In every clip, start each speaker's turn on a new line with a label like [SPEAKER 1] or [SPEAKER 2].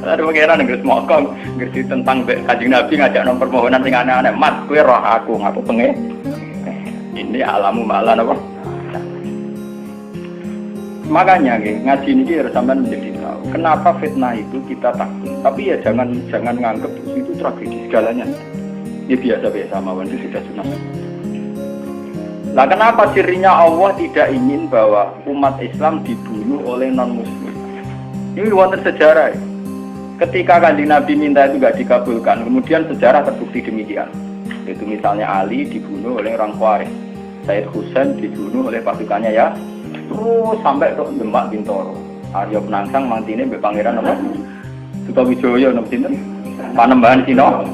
[SPEAKER 1] Ada pengiran yang ngerti mokong, ngerti tentang Kanjeng Nabi ngajak nomor permohonan sing aneh-aneh. Mat, kowe roh aku pengen. Ini alamu malah apa? Makanya ngaji ini harus sampai menjadi tahu. Kenapa fitnah itu kita takut? Tapi ya jangan nganggep itu tragedi segalanya. Ini biasa-biasa mawon itu sudah sunah. Nah, kenapa cirinya Allah tidak ingin bahwa umat Islam dibunuh oleh non-Muslim? Ini wonten sejarah. Ketika Kanjeng Nabi minta itu tidak dikabulkan, kemudian sejarah terbukti demikian. Itu misalnya Ali dibunuh oleh orang Khawarij, Said Husain dibunuh oleh pasukannya ya, terus sampai ke Demak Bintoro. Arya Penangsang mantine mbek pangeran apa? Sutawijaya napa sinten? Panembahan Cina.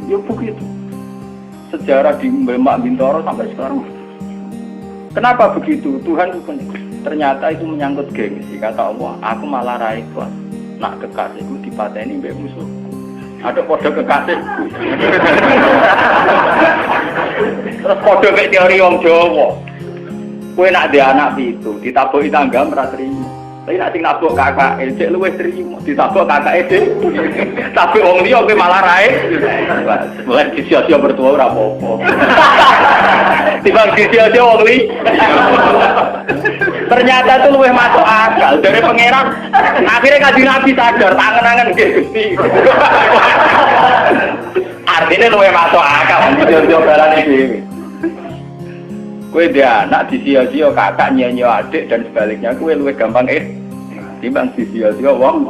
[SPEAKER 1] Ya begitu. Sejarah di Demak Bintoro sampai sekarang. Kenapa begitu? Tuhan itu ternyata itu menyangkut gengsi. Kata Allah, aku malah ra ikhlas. Nak kekasihku dipateni mbek musuh. Ada kode kekasih. Terus kode kayak teori wong Jawa. Kowe nak dhe anak pitu, ditabuki tangga ora trimo. Tapi nak sing nabuk kakak, cek luwih trimo, ditabuk kakake dhewe. Tapi wong liya kowe malah rae. Bukan sia-sia bertua ora apa-apa. Timbang sia-sia wong liya. Ternyata itu luwih masuk akal dari pangeran. Akhirnya Kanjeng Nabi sadar, tangan-tangan nggih Gusti. Artinya luwih masuk akal, sia-sia barane dhewe. Kowe dia anak disia-sia kakak nyanyi adik dan sebaliknya kowe luwih gampang timbang disia-sia wong.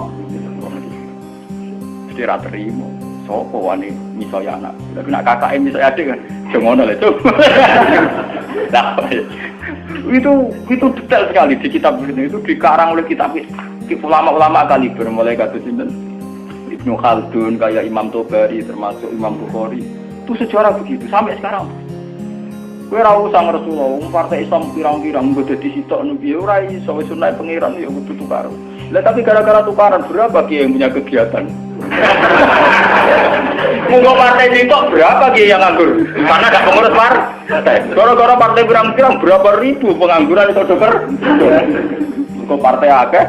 [SPEAKER 1] Mesti ra terima. Sopo wani misaya anak. Lha nek kakake misaya adik kan yo ngono lho, Cuk. Nah, itu detail sekali di kitab ini, itu dikarang oleh kitab ulama-ulama kaliber mulai kados sinten Ibnu Khaldun kayak Imam Tobari termasuk Imam Bukhari. Itu sejarah begitu sampai sekarang. Kowe ora usah Rasulullah, partai Islam pirang-pirang nggo dadi sitok nu piye ora iso wis sunah pangeran ya kudu tukaran. Lah tapi gara-gara tukaran berapa kiai yang punya kegiatan? Monggo partai sitok berapa kiai yang nganggur? Karena enggak pengurus partai. Gara-gara partai pirang-pirang berapa ribu pengangguran itu dokter? Kok partai akeh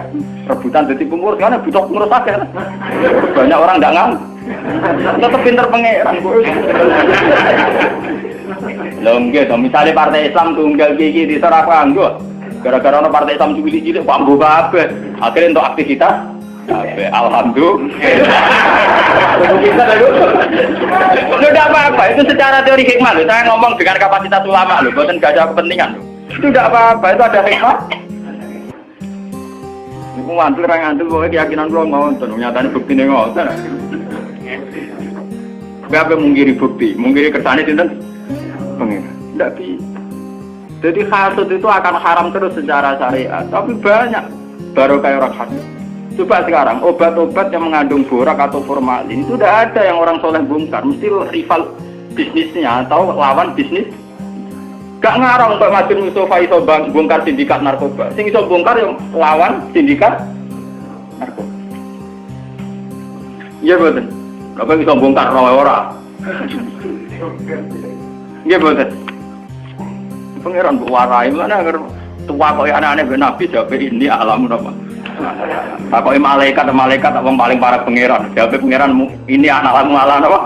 [SPEAKER 1] rebutan dadi pengurus kan butuh pengurus akeh. Banyak orang enggak nganggur. Tetep pinter pangeran kok. Lho nggih to, misale partai Islam tunggal iki diserah kanggo. Gara-gara ana partai Islam cilik-cilik Pak Mbo kabeh. Akhire entuk aktivitas kabeh. Alhamdulillah. Kita lho. Sudah apa-apa, itu secara teori hikmah lho. Saya ngomong dengan kapasitas ulama lho, bukan gak ada kepentingan lho. Itu tidak apa-apa, itu ada hikmah. Iku mantul ra ngandel kowe keyakinan kula ngoten, nyatane buktine ngoten. Bapak mungkiri bukti, mungkiri kersane sinten? Pengen, tidak bisa. Jadi hasud itu akan haram terus secara syariat. Tapi banyak baru kayak orang hasud. Coba sekarang obat-obat yang mengandung borak atau formalin itu tidak ada yang orang soleh bongkar. Mesti rival bisnisnya atau lawan bisnis. Gak ngarang untuk Masjid Mustafa iso bongkar sindikat narkoba. Sing iso bongkar yang lawan sindikat narkoba. Iya betul. Apa iso bongkar orang. Nggih mboten. Pangeran warai mana agar tua kok anak-anak ben nabi jabe ini alam napa. Takoki malaikat wong paling parah pangeran. Jabe pangeran ini anak-anakmu ala napa?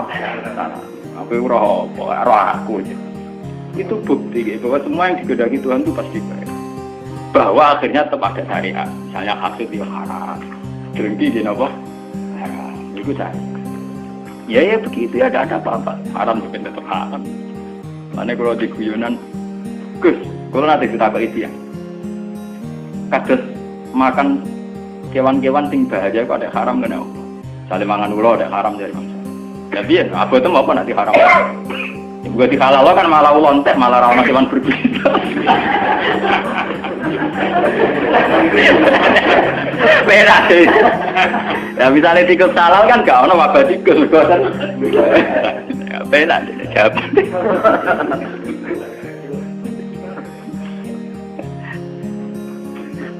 [SPEAKER 1] Aku ora aku. Itu bukti bahwa semua yang digedaki Tuhan itu pasti baik. Bahwa akhirnya tetap ada syariat. Misalnya hasud itu haram. Dengki di napa? Haram. Itu syariat. Ya begitu ya ada apa-apa. Haram juga tetap haram. Mana kalau di guyonan, Gus, kalau nanti kita beri dia, kados makan kewan-kewan sing bahaya kok ada haram kan? Saling mangan ulo ada haram dari mana? Jadi ya, apa itu apa nanti haram? Juga di halal kan malah ulontek, malah rawan kewan berbisa. Beda sih. Ya misalnya tikus halal kan gak ono wabah tikus kan. Beda jawab.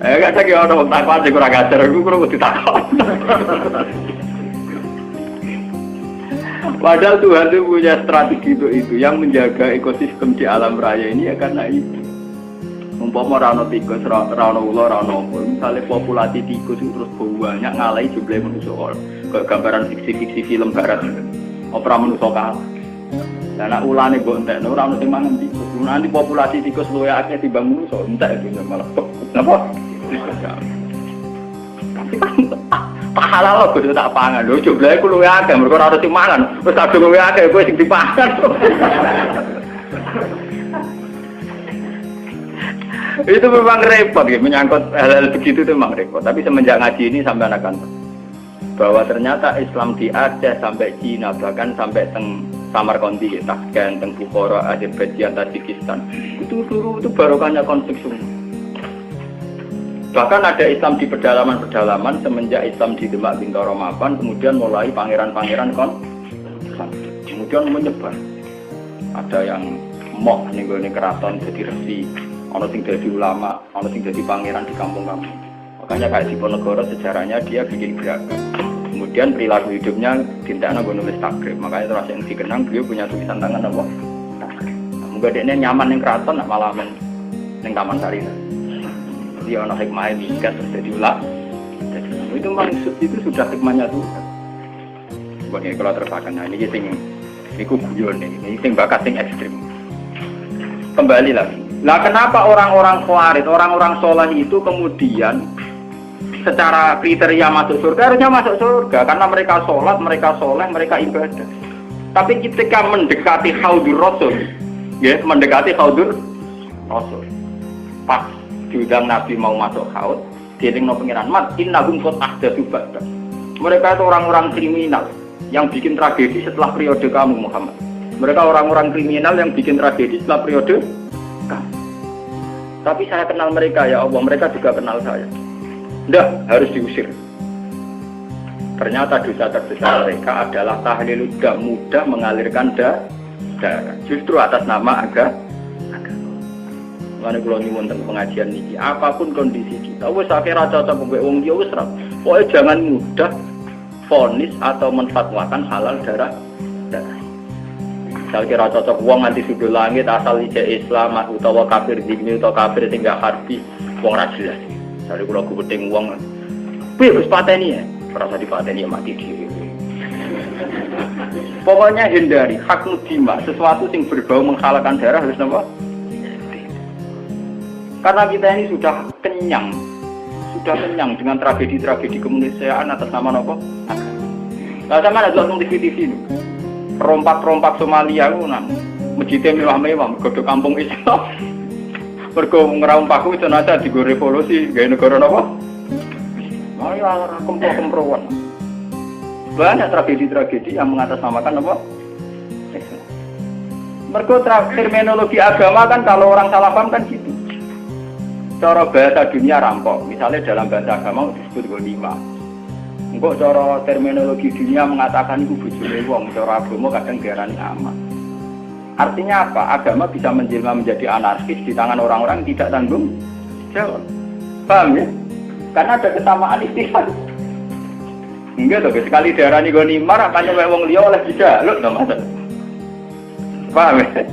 [SPEAKER 1] Gak ada yang orang takut sih kurang ajar, aku kurang mesti takut. Padahal Tuhan itu punya strategi itu yang menjaga ekosistem di alam raya ini ya karena itu. Umpama ora ana tikus, ora ana ula, ora ana apa. Misale populasi tikus itu terus banyak ngalahi jumlah manusia. Kayak gambaran fiksi-fiksi film barat. Ora manusia kalah. Lah nek ulane mbok entekno ora ono sing mangan tikus. Nanti populasi tikus luwih akeh timbang manusia, entek itu malah. Napa? Tapi kan pahala lo kudu tak pangan. Lho jumlahe ku luwih akeh, mergo ora ono sing mangan. Wis kadung luwih akeh kowe sing dipangan. Itu memang repot ya, menyangkut hal-hal begitu itu memang repot. Tapi semenjak ngaji ini sampai akan bahwa ternyata Islam di Aceh sampai Cina, bahkan sampai Samarkandi, Tashkent, Bukhara, Azerbaijan, Tajikistan, itu barokahnya konflik semua. Bahkan ada Islam di pedalaman-pedalaman semenjak Islam di Demak Bintoro Mapan, kemudian mulai pangeran-pangeran kemudian menyebar. Ada yang moh nih keraton jadi resi. Ono sing dadi ulama, ono sing dadi pangeran di kampung-kampung. Makanya kayak Diponegoro sejarahnya dia bikin gerakan. Kemudian perilaku hidupnya tindakan gue nulis takrib. Makanya terus yang dikenang beliau punya tulisan tangan apa? Takrib. Moga dia nyaman yang keraton, nak malah yang Taman Sari. Dia ono hikmahnya minggat terus jadi ulama. Itu maksud itu sudah hikmahnya Tuhan. Bagi kalau terpakan, nah ini guyon ini sing bakat sing ekstrim. Kembali lagi. Nah, kenapa orang-orang khawarij, orang-orang soleh itu kemudian secara kriteria masuk surga, harusnya masuk surga karena mereka sholat, mereka soleh, mereka ibadah. Tapi ketika mendekati Haudur Rasul, ya, mendekati Haudur Rasul, pas diundang Nabi mau masuk haud, dielingno pengiran mat, innahum qad ahdatsu ba'da. Mereka itu orang-orang kriminal yang bikin tragedi setelah periode kamu Muhammad. Mereka orang-orang kriminal yang bikin tragedi setelah periode kamu. Tapi saya kenal mereka ya Allah, mereka juga kenal saya. Nggak, harus diusir. Ternyata dosa terbesar mereka adalah tahlilud dam, mudah mengalirkan darah. Justru atas nama agama. Mana kalau nyuwun tentang pengajian ini, apapun kondisi kita, wes akhirnya cocok mbek wong dia wes rap. Pokoknya jangan mudah vonis atau menfatwakan halal darah. Misal kira cocok wong nganti sudul langit asal ijek Islam utawa kafir zimmi utawa kafir sing gak harbi wong ra jelas. Dari kula gubeding wong piye wis pateni ya, ora usah dipateni mati dhewe. Pokoknya hindari hak mudima, sesuatu yang berbau menghalalkan darah harus napa? Karena kita ini sudah kenyang dengan tragedi-tragedi kemanusiaan atas nama napa? Lah sama ada langsung di TV itu. Perompak-perompak Somalia ku nang masjidnya mewah-mewah mergo kampung Islam. Mergo ngerompakku itu nada digo revolusi gawe negara napa? Mari ora kempro-kemproan. Banyak tragedi-tragedi yang mengatasnamakan apa? Mergo terminologi agama kan kalau orang salah paham kan gitu. Cara bahasa dunia rampok, misalnya dalam bahasa agama disebut ghanimah. Engko cara terminologi dunia mengatakan itu bojone wong, cara agama kadang diarani aman. Artinya apa? Agama bisa menjelma menjadi anarkis di tangan orang-orang yang tidak tanggung jawab. Paham ya? Karena ada kesamaan istilah. Enggak loh, sekali diarani ghanimah makanya wong liya oleh dijaluk to Mas. Paham ya?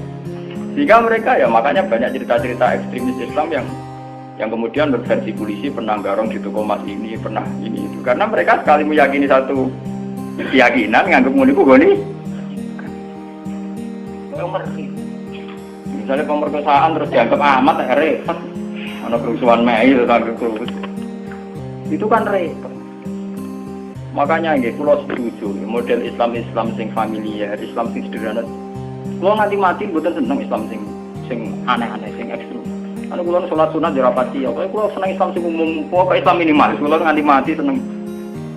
[SPEAKER 1] Jika mereka ya makanya banyak cerita-cerita ekstremis Islam yang kemudian berversi polisi pernah garong di toko emas ini, pernah ini itu. Karena mereka sekali meyakini satu keyakinan, nganggep ngono iku goni. Misalnya pemerkosaan terus dianggap amat repot. Ana kerusuhan Mei terus anggap itu kan repot. Makanya nggih kula setuju model Islam sing familiar, Islam sing sederhana. Kula nganti mati mboten seneng Islam sing aneh-aneh, sing ekstrem. Anu kula salat sunat yo rapati ya. Kula seneng Islam sing umum, kok Islam minimalis. Kula nganti mati seneng.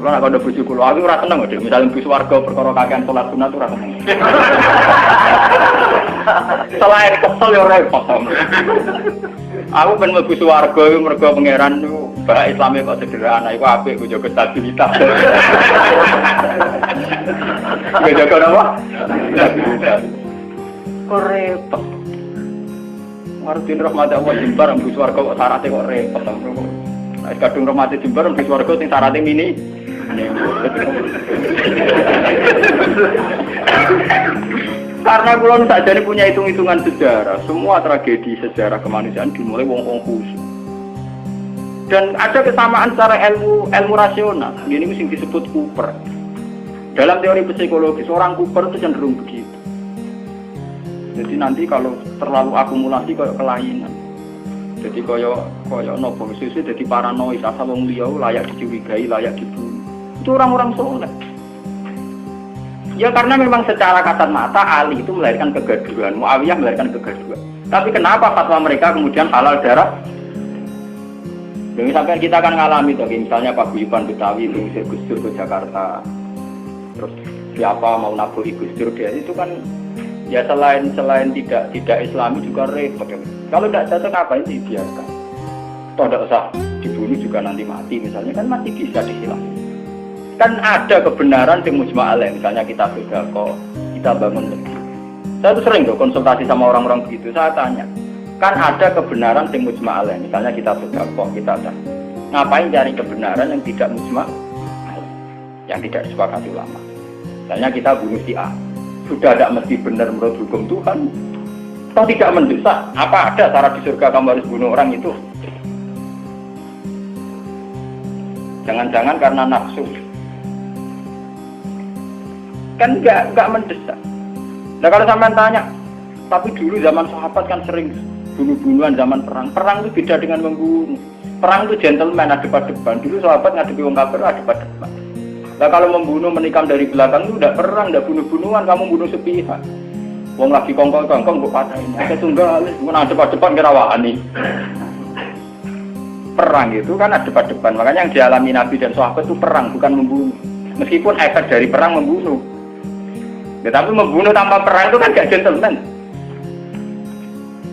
[SPEAKER 1] Kula nek kandha bojo kula, aku ora seneng kok. Misale mlebu swarga perkara kakean salat sunat ora seneng. Selain kesel yo repot. Aku ben mlebu swarga iku mergo pangeran niku bahasa Islame kok sederhana iku apik kok jaga stabilitas. Jaga apa? Kok repot. Martin rahmat Allah jembar mlebu swarga kok syaratnya kok repot sampeyan. Nek kadung rahmat jembar mlebu swarga sing syaratnya mini. Karena kalau saja ini punya hitung-hitungan sejarah, semua tragedi sejarah kemanusiaan dimulai wong-wong khusus. Dan ada kesamaan secara ilmu rasional. Ini mesti disebut Cooper. Dalam teori psikologi, seorang Cooper itu cenderung begitu. Jadi nanti kalau terlalu akumulasi kayak kelainan. Jadi kayak nopo susu jadi paranoid, asal wong liya layak dicurigai, layak dibunuh. Itu orang-orang soleh. Ya karena memang secara kasat mata Ali itu melahirkan kegaduhan, Muawiyah melahirkan kegaduhan. Tapi kenapa fatwa mereka kemudian halal darah? Jadi sampai kita akan ngalami tuh, misalnya Pak Guyuban Betawi itu ngusir Gus Dur ke Jakarta. Terus siapa mau naboi Gus Dur dia itu kan ya selain tidak Islami juga repot. Kalau tidak cocok ngapain dibiarkan? Toh tidak usah dibunuh juga nanti mati misalnya kan masih bisa dihilangkan. Kan ada kebenaran yang mujma' alaih, misalnya kita sedekah, kita bangun negeri. Saya tuh sering loh konsultasi sama orang-orang begitu, saya tanya, kan ada kebenaran yang mujma' alaih, misalnya kita sedekah, kita ada. Ngapain cari kebenaran yang tidak mujma' alaih, yang tidak disepakati ulama? Misalnya kita bunuh si A, sudah tidak mesti benar menurut hukum Tuhan, toh tidak mendesak, apa ada cara di surga kamu harus bunuh orang itu? Jangan-jangan karena nafsu. Kan enggak mendesak. Nah kalau sampean tanya, tapi dulu zaman sahabat kan sering bunuh-bunuhan zaman perang. Perang itu beda dengan membunuh. Perang itu gentleman, ada depan. Dulu sahabat ngadepi wong kafir ada depan. Nah kalau membunuh menikam dari belakang itu udah perang, udah bunuh-bunuhan, kamu bunuh sepihak. Wong lagi kongkong-kongkong kok patahin. Ada tunggal, mana depan kira wani. Perang itu kan ada depan. Makanya yang dialami Nabi dan sahabat itu perang, bukan membunuh. Meskipun efek dari perang membunuh. Tetapi membunuh tanpa perang itu kan gak gentleman.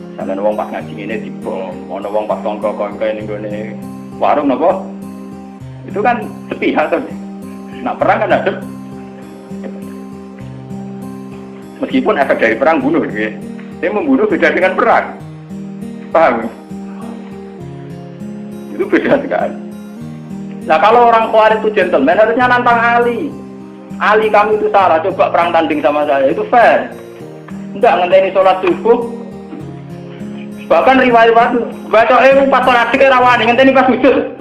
[SPEAKER 1] Misalnya wong pas ngaji ini dibom, ada wong pas kongkong ini gini warung apa? Itu kan sepihak tuh. Nah perang kan ada. Meskipun efek dari perang bunuh, gitu. Tapi membunuh beda dengan perang. Paham? Itu beda sekali. Nah kalau orang Khawarij itu gentleman harusnya nantang Ali. Ali kamu itu salah, coba perang tanding sama saya, itu fair. Enggak ngenteni sholat subuh. Bahkan riwayat baca pas sholat dikira rawani ngenteni pas sujud.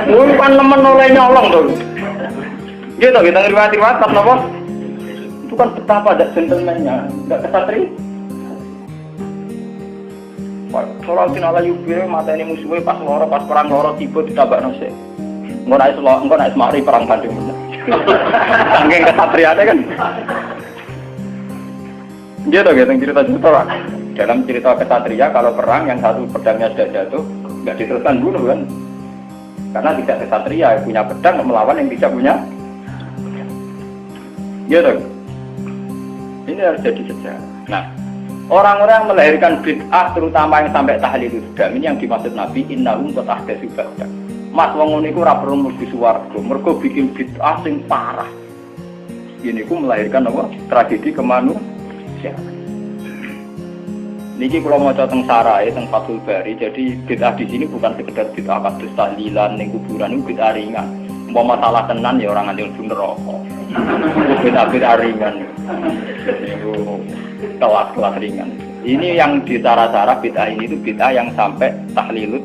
[SPEAKER 1] Lu kan nemen oleh nyolong tuh. Gitu kita riwayat pas nopo. Itu kan betapa ada gentleman-nya, enggak kesatria. Sholatin ala yubir mata ini musuhnya pas loro, pas perang loro tiba ditabak nasi. Engkau naik semari perang tanding bener. Sangking kesatriannya kan. Gitu cerita-cerita lah. Dalam cerita kesatria kalau perang yang satu pedangnya sudah jatuh nggak diteruskan bunuh kan. Karena tidak kesatria punya pedang melawan yang tidak punya. Gitu. Ini harus jadi sejarah. Nah, orang-orang melahirkan bid'ah terutama yang sampai tahlilul dam ini yang dimaksud Nabi innahum tatahdatsu ba'da. Mas wong ngene iku ora perlu mlebu swarga, mergo bikin bid'ah sing parah. Ini ku melahirkan apa? Tragedi kemanusiaan. Niki kula maca teng Sarai teng Fathul Bari, jadi bid'ah di sini bukan sekedar bid'ah kados tahlilan ning kuburan, itu bid'ah ringan. Umpama masalah tenan ya orang nganti mlebu neraka. Itu bid'ah ringan. Itu kelas-kelas ringan. Ini yang di cara-cara bid'ah ini itu bid'ah yang sampai tahlilut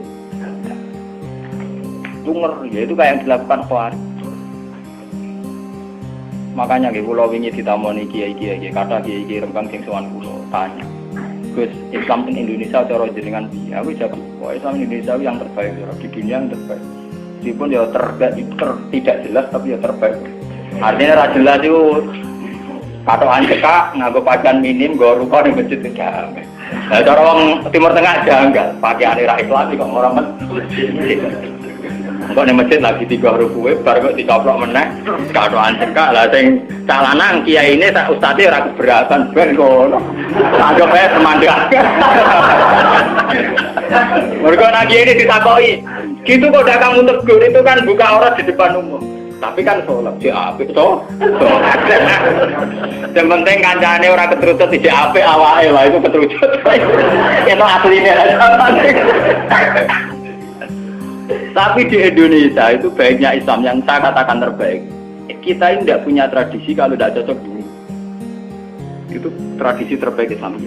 [SPEAKER 1] lunger, ya itu kayak yang dilakukan Khawarij. Makanya kula wingi ditamoni kiai-kiai, kata kiai-kiai Rembang sing sowan kula tanya. Gus, Islam di Indonesia cara jenengan piye? Aku jawab, Islam Indonesia yang terbaik di dunia yang terbaik. Meskipun ya tidak jelas tapi ya terbaik. Artinya ra jelas itu patokan cekak nganggo pakaian minim nggo ruko ning masjid enggak. Lah cara wong Timur Tengah janggal, pakaiane ra Islam kok ora masjid. Kok ning masjid lagi 3 rukuwe bar kok dicoplok meneh patokan cekak. Lah sing calanang kiyaine sak ustaze ora keberatan ben ngono. Anggap ae semandake. Mergo nang kiai ini ditakoki, gitu kok dak kamu tegur itu kan buka aurat di depan umum. Tapi kan sholat si apik toh. Yang penting kancane ora ketrucut di apik awake lah itu ketrucut. Itu asline. Tapi di Indonesia itu baiknya Islam yang saya katakan terbaik. Kita ini tidak punya tradisi kalau tidak cocok bunuh. Itu tradisi terbaik Islam.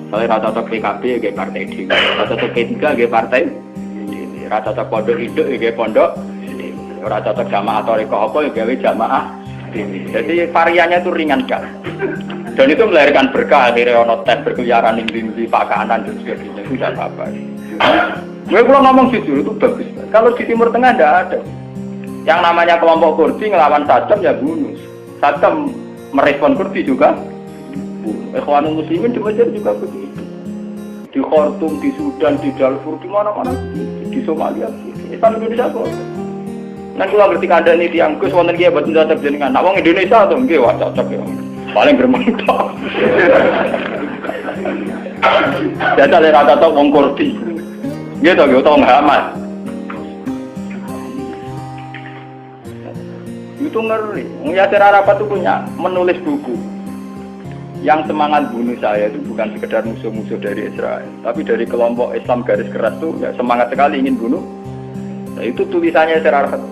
[SPEAKER 1] Soalnya rata-rata PKB kayak partai D, rata-rata P3 kayak partai D, rata-rata pondok induk kayak pondok D, rata-rata jamaah toriko apa kayak jamaah D. Jadi variannya itu ringan kan. Dan itu melahirkan berkah, akhirnya ono tes berkeliaran di pakanan dan sebagainya, itu tidak apa-apa. Gue kalau ngomong jujur itu bagus. Kalau di Timur Tengah tidak ada. Yang namanya kelompok Kurdi ngelawan Saddam ya bunuh. Saddam merespon Kurdi juga bunuh. Ikhwanul Muslimin di Mesir juga begitu. Di Khartoum, di Sudan, di Darfur, di mana-mana di Somalia. Islam Indonesia kok. Nah kalau ngerti kandang ini tiang Gus wonten kiye boten cocok jenengan. Nak wong Indonesia to nggih wah cocok ya. Paling gremeng tok. Data rata tok wong Kurdi. Nggih to nggih utawa Hamas. Itu ngeri. Yasir Arafat itu punya menulis buku. Yang semangat bunuh saya itu bukan sekedar musuh-musuh dari Israel, tapi dari kelompok Islam garis keras itu ya semangat sekali ingin bunuh. Nah, itu tulisannya Yasir Arafat.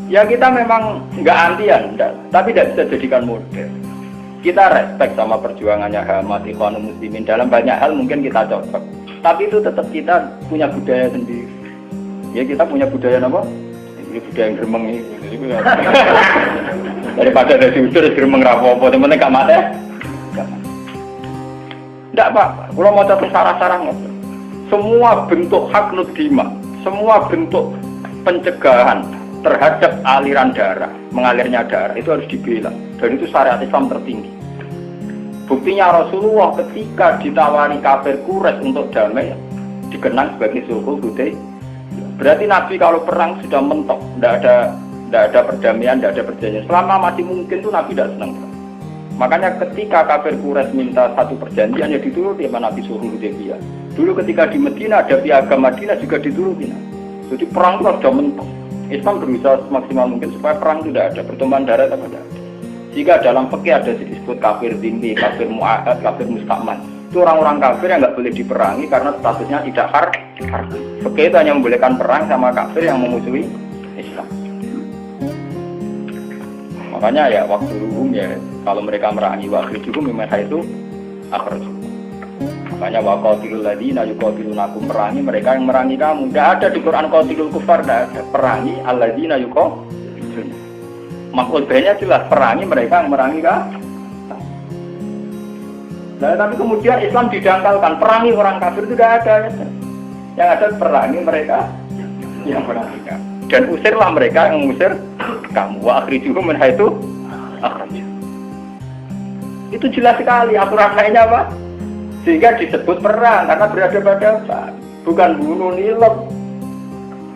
[SPEAKER 1] Ya kita memang nggak antian, tapi tidak bisa jadikan model. Kita respect sama perjuangannya Hamas, Ikhwanul Muslimin dalam banyak hal mungkin kita cocok. Tapi itu tetap kita punya budaya sendiri. Ya kita punya budaya apa? Ini budaya yang gremeng ini. Daripada ada diusir gremeng rapopo, temen-temen gak mati. Tidak apa-apa. Kalau mau catat sarang-sarang, semua bentuk hak nudima, semua bentuk pencegahan terhadap aliran darah, mengalirnya darah itu harus dibela. Dan itu syariat Islam tertinggi. Buktinya Rasulullah ketika ditawari kafir Quraisy untuk damai dikenang sebagai sulhul Hudaybiyah. Berarti Nabi kalau perang sudah mentok, tidak ada perdamaian, tidak ada perjanjian. Selama masih mungkin tuh Nabi tidak senang. Makanya ketika kafir Quraisy minta satu perjanjian ya dituruti sama Nabi sulhul Hudaybiyah. Dulu ketika di Madinah ada piagam Madinah juga dituruti. Jadi perang itu sudah mentok. Islam berusaha semaksimal mungkin supaya perang tidak ada, pertumpahan darah tidak ada. Jika dalam fikih ada disebut kafir zimmi, kafir mu'ahad, kafir mustakman, itu orang-orang kafir yang nggak boleh diperangi karena statusnya tidak haram. Fikih itu hanya membolehkan perang sama kafir yang memusuhi Islam. Makanya ya waktu hukum ya kalau mereka merangi waktu hukum mereka itu akhraj. Makanya waqatilul ladina yuqatilunakum, merangi mereka yang merangi kamu. Tidak ada di Quran qatilul kufar, tidak ada. Perangi alladzina yuqatilun. Maksudnya jelas perangi mereka yang merangi kamu. Nah, tapi kemudian Islam didangkalkan, perangi orang kafir itu tidak ada. Yang ada perangi mereka yang merangi kamu. Dan usirlah mereka yang mengusir kamu. Wa akhrijuhum min haitsu akhraju. Itu jelas sekali aturan lainnya apa? Sehingga disebut perang karena berhadapan-hadapan, bukan bunuh nilep.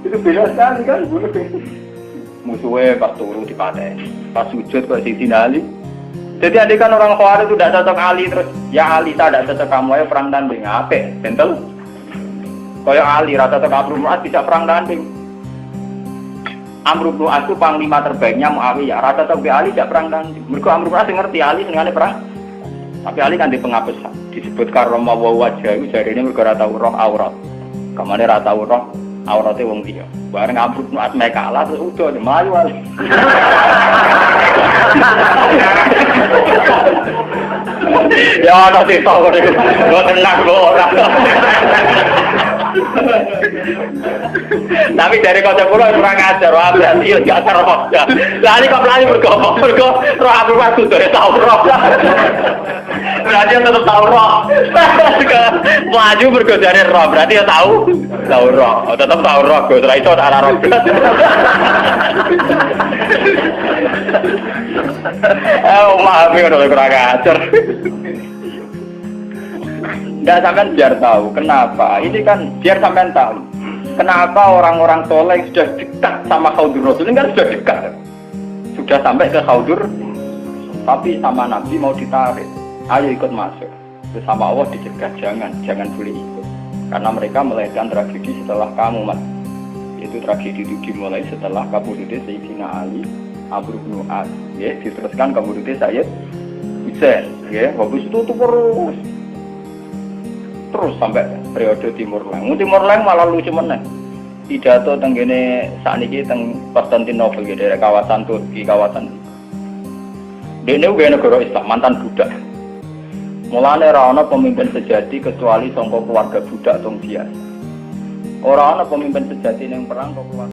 [SPEAKER 1] Itu beda sekali kan bunuh musuhnya pas turu dipateni, pas sujud ke Sayyidina Ali. Jadi andai kan orang Khawarij itu tidak cocok Ali terus ya Ali tidak cocok kamu ayo perang tanding apik, bentel. Kayak Ali rata cocok Amr bin As bisa perang tanding. Amr bin As itu panglima terbaiknya Muawiyah, rata cocok Ali tidak perang tanding. Mergo Amr bin As ngerti Ali senengane perang. Tapi Ali kan di pengapesan disebut karoma wa wajah itu jadi ini mergo ora tau roh aurat. Kamane ora tau roh aurate wong liya. Bareng Amr bin As mek kalah terus udah mlayu Ali. Ya ana sing tau kok tenang kok ora. Tapi dari kocok pulau kurang ajar, wah berarti ya gak terus. Lah ini kok pelani bergo roh aku waktu dari tahu roh. Berarti tetap tahu roh. Maju bergo dari roh, berarti ya tahu roh. Tetap tahu roh, gue setelah itu ada roh. Maaf ya udah kurang ajar. Nggak sampean biar tahu kenapa. Ini kan biar sampean tahu kenapa orang-orang soleh sudah dekat sama Khaudur Rasul. Ini kan sudah dekat, sudah sampai ke Khaudur, tapi sama Nabi mau ditarik. Ayo ikut masuk. Terus sama Allah dicegah jangan boleh ikut. Karena mereka melahirkan tragedi setelah kamu, Mas. Itu tragedi itu dimulai setelah kabudutnya Sayyidina Ali, Amr bin As, ya, diteruskan kabudutnya Sayyid Husain, ya, habis itu terus sampai periode Timur Leng. Timur Leng malah lucu meneh. Pidato tenggene sakniki teng Konstantinopel gitu, dari kawasan Turki, kawasan Dene uga negara Islam, mantan budak. Mulane ora ana pemimpin sejati kecuali saka keluarga budak tong biasa. Ora ana pemimpin sejati ning perang kok keluarga